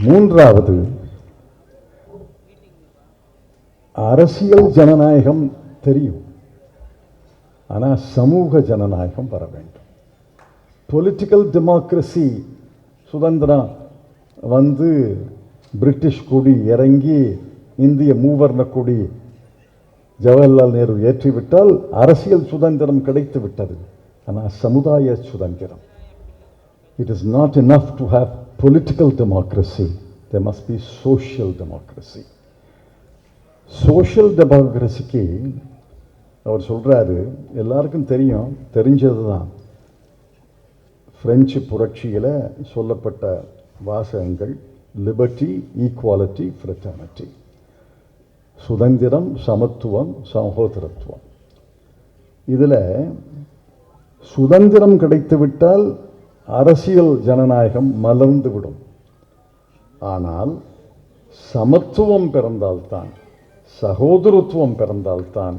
மூன்றாவது, அரசியல் ஜனநாயகம் தெரியும், ஆனால் சமூக ஜனநாயகம் வர வேண்டும். பொலிட்டிக்கல் டெமோக்ரஸி சுதந்திரம் வந்து பிரிட்டிஷ் கொடி இறங்கி இந்திய மூவர்ண கொடி ஜவஹர்லால் நேரு ஏற்றிவிட்டால் அரசியல் சுதந்திரம் கிடைத்து விட்டது. ஆனால் சமுதாய சுதந்திரம், it is not enough to have political democracy, there must be social democracy. Social டெமோக்ரஸிக்கு அவர் சொல்கிறாரு, எல்லாருக்கும் தெரிஞ்சது தான், பிரெஞ்சு புரட்சியில் சொல்லப்பட்ட வாசகங்கள், லிபர்ட்டி, ஈக்குவாலிட்டி, ஃப்ரெட்டர்னிட்டி, சுதந்திரம், சமத்துவம், சகோதரத்துவம். இதில் சுதந்திரம் கிடைத்துவிட்டால் அரசியல் ஜனநாயகம் மலர்ந்துவிடும். ஆனால் சமத்துவம் பிறந்தால்தான், சகோதரத்துவம் பிறந்தால்தான்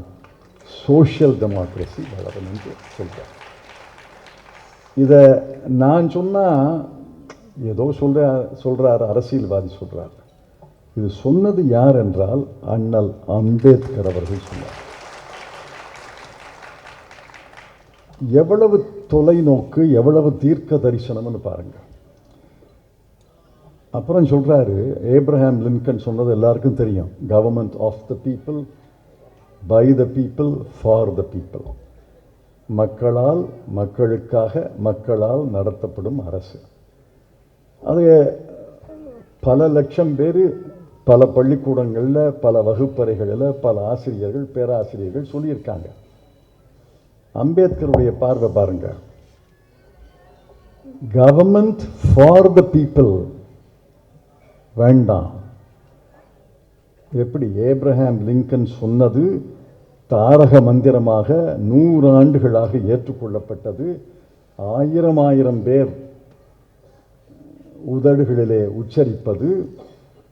சோஷியல் டெமோக்ரஸி வளரும் என்று சொல்கிறார். இதை நான் சொன்னால் ஏதோ சொல்கிறார் அரசியல்வாதி சொல்கிறார். இது சொன்னது யார் என்றால் அண்ணல் அம்பேத்கர் அவர்கள் சொன்னார். எவ்வளவு தொலைநோக்கு, எவ்வளவு தீர்க்க தரிசனம்னு பாருங்க. அப்புறம் சொல்றாரு, ஏப்ரஹாம் லிங்கன் சொன்னது எல்லாருக்கும் தெரியும், government of the people, by the people, for the people. மக்களால், மக்களுக்காக, மக்களால் நடத்தப்படும் அரசு. அது பல லட்சம் பேர் பல பள்ளிக்கூடங்களில், பல வகுப்பறைகளில், பல ஆசிரியர்கள், பேராசிரியர்கள் சொல்லியிருக்காங்க. அம்பேத்கருடைய பார்வை பாருங்க, கவர்மெண்ட் ஃபார் த பீப்புள் வேண்டாம். எப்படி ஏப்ரஹாம் லிங்கன் சொன்னது தாரக மந்திரமாக 100 ஆண்டுகளாக ஏற்றுக்கொள்ளப்பட்டது, 1000 பேர் உதடுகளிலே உச்சரிப்பது.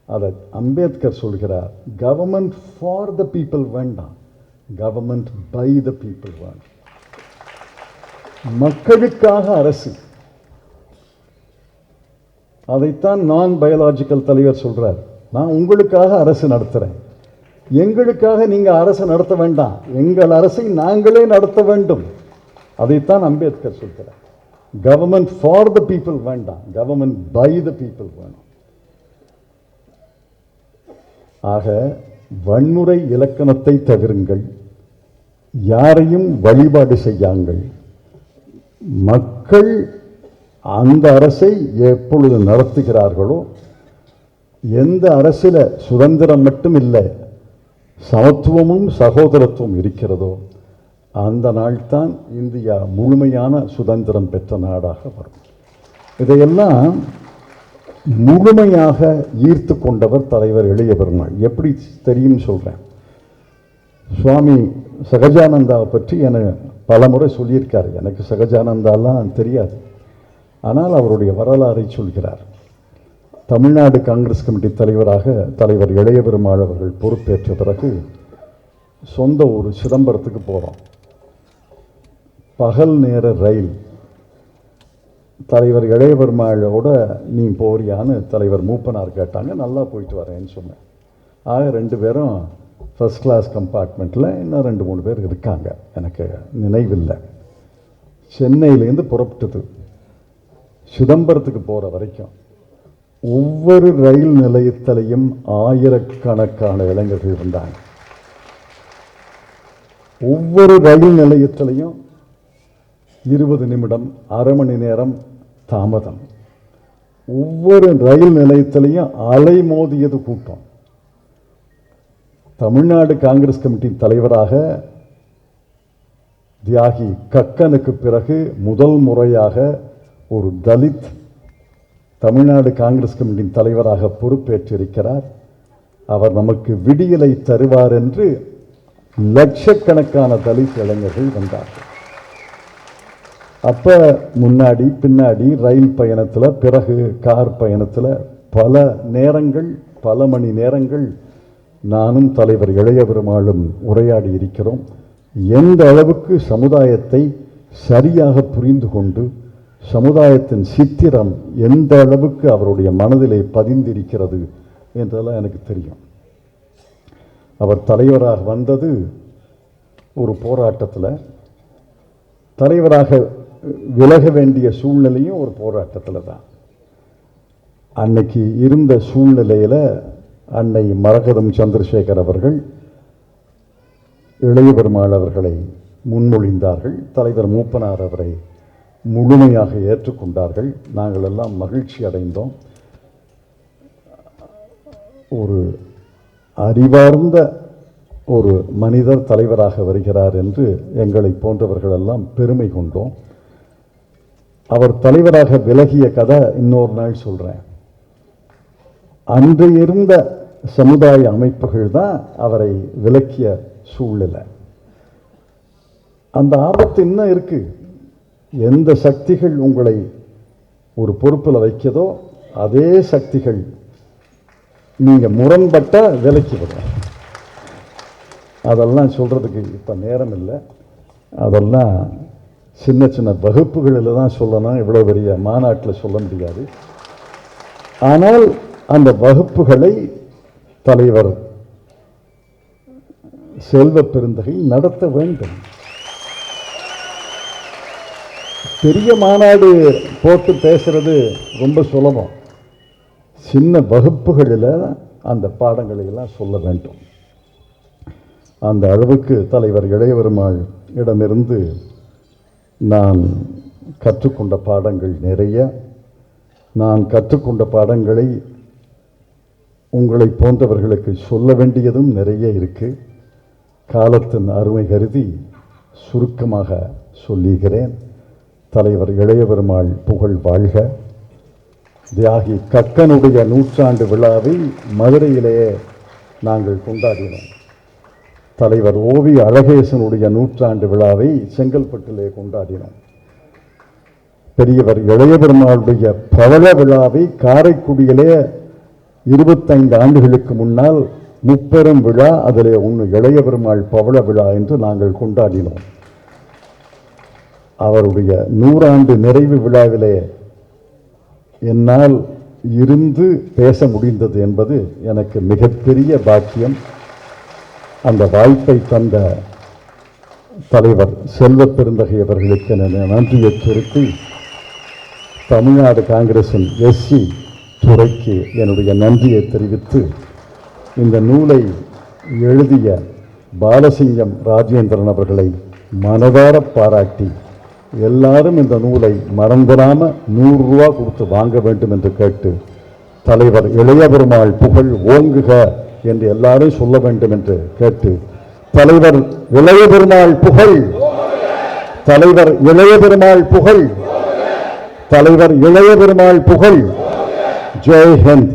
அதை அம்பேத்கர் சொல்கிறார், கவர்மெண்ட் ஃபார் த பீப்புள் வேண்டாம், கவர்மெண்ட் பை த பீப்புள் வேண்டாம். மக்களுக்காக அரசு. அதைத்தான் நான் பயாலஜிக்கல் தலைவர் சொல்றார், நான் உங்களுக்காக அரசு நடத்துறேன், எங்களுக்காக நீங்க அரசு நடத்த வேண்டாம், எங்கள் அரசை நாங்களே நடத்த வேண்டும். அதைத்தான் அம்பேத்கர் சொல்கிறார். கவர்மெண்ட் ஃபார் த பீப்புள் வேண்டாம், கவர்மெண்ட் பை த பீப்புள் வேணும். ஆக வன்முறை இலக்கணத்தை தவிருங்கள், யாரையும் வழிபாடு செய்யாங்கள். மக்கள் அந்த அரசை எப்பொழுது நடத்துகிறார்களோ, எந்த அரசில் சுதந்திரம் மட்டும் இல்லை, சமத்துவமும் சகோதரத்துவம் இருக்கிறதோ, அந்த நாள்தான் இந்தியா முழுமையான சுதந்திரம் பெற்ற நாடாக வரும். இதையெல்லாம் முழுமையாக ஈர்த்து கொண்டவர் தலைவர் இளைய பெருமாள். எப்படி தெரியும் சொல்கிறேன். சுவாமி சகஜானந்தாவை பற்றி எனக்கு பல முறை சொல்லியிருக்காரு. எனக்கு சகஜானந்தாலாம் தெரியாது, ஆனால் அவருடைய வரலாறை சொல்கிறார். தமிழ்நாடு காங்கிரஸ் கமிட்டி தலைவராக தலைவர் இளைய பெருமாள் அவர்கள் பொறுப்பேற்ற பிறகு சொந்த ஊர் சிதம்பரத்துக்கு போகிறோம். பகல் நேர ரயில். தலைவர் இளைய பெருமாளோட நீ போறியான்னு தலைவர் மூப்பனார் கேட்டாங்க. நல்லா போயிட்டு வரேன்னு சொன்னேன். ஆக 2 பேரும் ஃபர்ஸ்ட் கிளாஸ் கம்பார்ட்மெண்ட்டில், இன்னும் 2-3 பேர் இருக்காங்க, எனக்கு நினைவில்லை. சென்னையிலேருந்து புறப்பட்டது சிதம்பரத்துக்கு போகிற வரைக்கும் ஒவ்வொரு ரயில் நிலையத்திலையும் ஆயிரக்கணக்கான இளைஞர்கள் இருந்தாங்க. ஒவ்வொரு ரயில் நிலையத்திலையும் 20 நிமிடம், அரை மணி நேரம் தாமதம். ஒவ்வொரு ரயில் நிலையத்திலையும் அலை மோதியது கூட்டம். தமிழ்நாடு காங்கிரஸ் கமிட்டி தலைவராக தியாகி கக்கனுக்கு பிறகு முதல் முறையாக ஒரு தலித் தமிழ்நாடு காங்கிரஸ் கமிட்டியின் தலைவராக பொறுப்பேற்றிருக்கிறார். அவர் நமக்கு விடியலை தருவார் என்று லட்சக்கணக்கான தலித் இளைஞர்கள் வந்தார்கள். அப்போ முன்னாடி பின்னாடி ரயில் பயணத்தில், பிறகு கார் பயணத்தில் பல நேரங்கள், பல மணி நேரங்கள் நானும் தலைவர் இளைய பெருமாளும் உரையாடி இருக்கிறோம். எந்த அளவுக்கு சமுதாயத்தை சரியாக புரிந்து கொண்டு சமுதாயத்தின் சித்திரம் எந்த அளவுக்கு அவருடைய மனதிலே பதிந்திருக்கிறது என்றெல்லாம் எனக்கு தெரியும். அவர் தலைவராக வந்தது ஒரு போராட்டத்தில், தலைவராக விலக வேண்டிய சூழ்நிலையும் ஒரு போராட்டத்தில் தான். அன்னைக்கு இருந்த சூழ்நிலையில் அன்னை மரகதம் சந்திரசேகர் அவர்கள் இளைய பெருமாள் அவர்களை முன்மொழிந்தார்கள். தலைவர் மூப்பனார் அவரை முழுமையாக ஏற்றுக்கொண்டார்கள். நாங்கள் எல்லாம் மகிழ்ச்சி அடைந்தோம். ஒரு அறிவார்ந்த ஒரு மனிதர் தலைவராக வருகிறார் என்று எங்களை போன்றவர்கள் எல்லாம் பெருமை கொண்டோம். அவர் தலைவராக விலகிய கதை இன்னொரு நாள் சொல்கிறேன். அன்று இருந்த சமுதாய அமைப்புகள் தான் அவரை விலக்கிய சூழ்நிலை. அந்த ஆபத்து இன்னும் இருக்கு. எந்த சக்திகள் உங்களை ஒரு பொறுப்பில் வைக்கதோ அதே சக்திகள் நீங்க முரண்பட்ட விலக்கி விடும். அதெல்லாம் சொல்றதுக்கு இப்ப நேரம் இல்லை. அதெல்லாம் சின்ன சின்ன வகுப்புகளில் தான் சொல்லணும், இவ்வளோ பெரிய மாநாட்டில் சொல்ல முடியாது. ஆனால் அந்த வகுப்புகளை தலைவர் செல்வ பெருந்தகை நடத்த வேண்டும். பெரிய மாநாடு போட்டு பேசுறது ரொம்ப சுலபம். சின்ன வகுப்புகளில் அந்த பாடங்களை எல்லாம் சொல்ல வேண்டும். அந்த அளவுக்கு தலைவர் இளைய பெருமாள் இடமிருந்து நான் கற்றுக்கொண்ட பாடங்கள் நிறைய. நான் கற்றுக்கொண்ட பாடங்களை உங்களை போன்றவர்களுக்கு சொல்ல வேண்டியதும் நிறைய இருக்கு. காலத்தின் அருமை கருதி சுருக்கமாக சொல்லுகிறேன். தலைவர் இளைய பெருமாள் புகழ் வாழ்க. தியாகி கக்கனுடைய 100ஆண்டு விழாவை மதுரையிலேயே நாங்கள் கொண்டாடினோம். தலைவர் ஓவி அழகேசனுடைய 100ஆண்டு விழாவை செங்கல்பட்டிலே கொண்டாடினோம். பெரியவர் இளைய பெருமாளுடைய பவள விழாவை காரைக்குடியிலே 25 ஆண்டுகளுக்கு முன்னால் முப்பெரும் விழா, அதிலே ஒன்று இளைய பெருமாள் பவள விழா என்று நாங்கள் கொண்டாடினோம். அவருடைய 100ஆண்டு நிறைவு விழாவிலே என்னால் இருந்து பேச முடிந்தது என்பது எனக்கு மிகப்பெரிய பாக்கியம். அந்த வாய்ப்பை தந்த தலைவர் செல்வ பெருந்தகை அவர்களுக்கு நன்றியை செலுத்தி, தமிழ்நாடு காங்கிரசின் எஸ்சி துறைக்கு என்னுடைய நன்றியை தெரிவித்து, இந்த நூலை எழுதிய பாலசிங்கம் ராஜேந்திரன் அவர்களை மனதார பாராட்டி, எல்லாரும் இந்த நூலை மறந்துடாம 100 ரூபா கொடுத்து வாங்க வேண்டும் என்று கேட்டு, தலைவர் இளைய பெருமாள் புகழ் ஓங்குக என்று எல்லாரும் சொல்ல வேண்டும் என்று கேட்டு, தலைவர் இளைய பெருமாள் புகழ், தலைவர் இளைய பெருமாள் புகழ், தலைவர் இளைய பெருமாள் புகழ். ஜெய் ஹிந்த்.